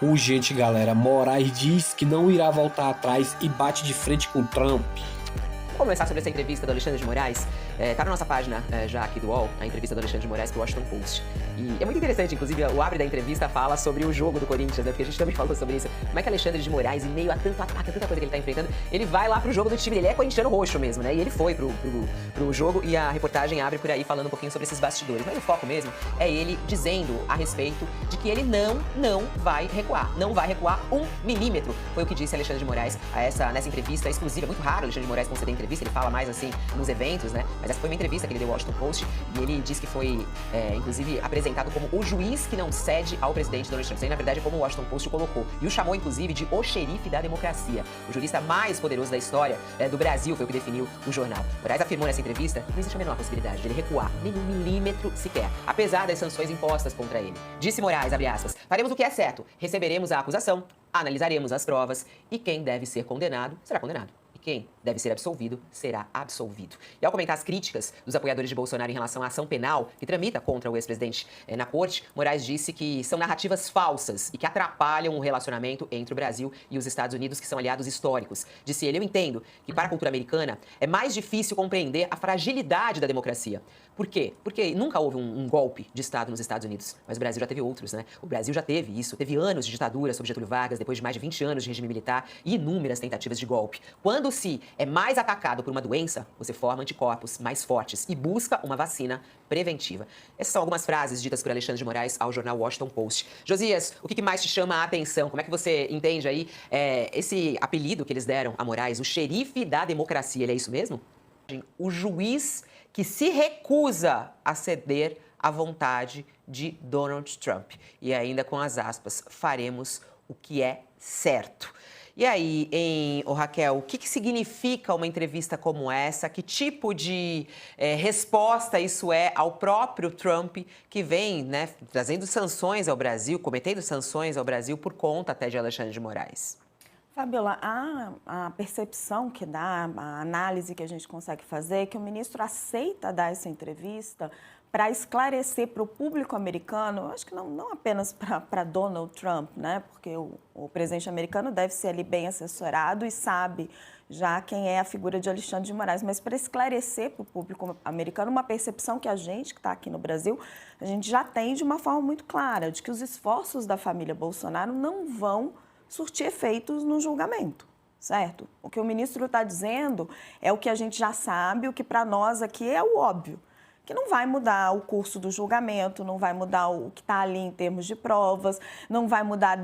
Urgente, galera. Moraes diz que não irá voltar atrás e bate de frente com Trump. Vamos conversar sobre essa entrevista do Alexandre de Moraes. Tá na nossa página já aqui do UOL, a entrevista do Alexandre de Moraes pro Washington Post. E é muito interessante, inclusive, o abre da entrevista fala sobre o jogo do Corinthians, né? Porque a gente também falou sobre isso. Como é que Alexandre de Moraes, em meio a tanto ataque, a tanta coisa que ele tá enfrentando, ele vai lá pro jogo do time dele. Ele é corintiano roxo mesmo, né? E ele foi pro jogo e a reportagem abre por aí falando um pouquinho sobre esses bastidores. Mas o foco mesmo é ele dizendo a respeito de que ele não vai recuar. Não vai recuar 1 milímetro. Foi o que disse Alexandre de Moraes nessa entrevista exclusiva. É muito raro Alexandre de Moraes conceder entrevista, ele fala mais assim nos eventos, né? Mas essa foi uma entrevista que ele deu ao Washington Post e ele disse que foi, inclusive, apresentado como o juiz que não cede ao presidente Donald Trump. Isso aí, na verdade, é como o Washington Post o colocou. E o chamou, inclusive, de o xerife da democracia. O jurista mais poderoso da história do Brasil, foi o que definiu o jornal. Moraes afirmou nessa entrevista que não existe a menor possibilidade de ele recuar nem 1 milímetro sequer, apesar das sanções impostas contra ele. Disse Moraes, abre aspas, faremos o que é certo, receberemos a acusação, analisaremos as provas e quem deve ser condenado será condenado. Quem deve ser absolvido será absolvido. E ao comentar as críticas dos apoiadores de Bolsonaro em relação à ação penal que tramita contra o ex-presidente na corte, Moraes disse que são narrativas falsas e que atrapalham o relacionamento entre o Brasil e os Estados Unidos, que são aliados históricos. Disse ele, eu entendo que para a cultura americana é mais difícil compreender a fragilidade da democracia. Por quê? Porque nunca houve um golpe de Estado nos Estados Unidos, mas o Brasil já teve outros, né? O Brasil já teve isso, teve anos de ditadura sob Getúlio Vargas, depois de mais de 20 anos de regime militar e inúmeras tentativas de golpe. Quando se é mais atacado por uma doença, você forma anticorpos mais fortes e busca uma vacina preventiva. Essas são algumas frases ditas por Alexandre de Moraes ao jornal Washington Post. Josias, o que mais te chama a atenção? Como é que você entende aí esse apelido que eles deram a Moraes, o xerife da democracia, ele é isso mesmo? O juiz que se recusa a ceder à vontade de Donald Trump. E ainda com as aspas, faremos o que é certo. E aí, Raquel, o que significa uma entrevista como essa? Que tipo de resposta isso é ao próprio Trump, que vem, né, trazendo sanções ao Brasil, cometendo sanções ao Brasil por conta até de Alexandre de Moraes? Fabiola, a percepção que dá, a análise que a gente consegue fazer é que o ministro aceita dar essa entrevista para esclarecer para o público americano, acho que não apenas para Donald Trump, né? Porque o presidente americano deve ser ali bem assessorado e sabe já quem é a figura de Alexandre de Moraes, mas para esclarecer para o público americano uma percepção que a gente que está aqui no Brasil, a gente já tem de uma forma muito clara, de que os esforços da família Bolsonaro não vão surtir efeitos no julgamento, certo? O que o ministro está dizendo é o que a gente já sabe, o que para nós aqui é o óbvio, que não vai mudar o curso do julgamento, não vai mudar o que está ali em termos de provas, não vai mudar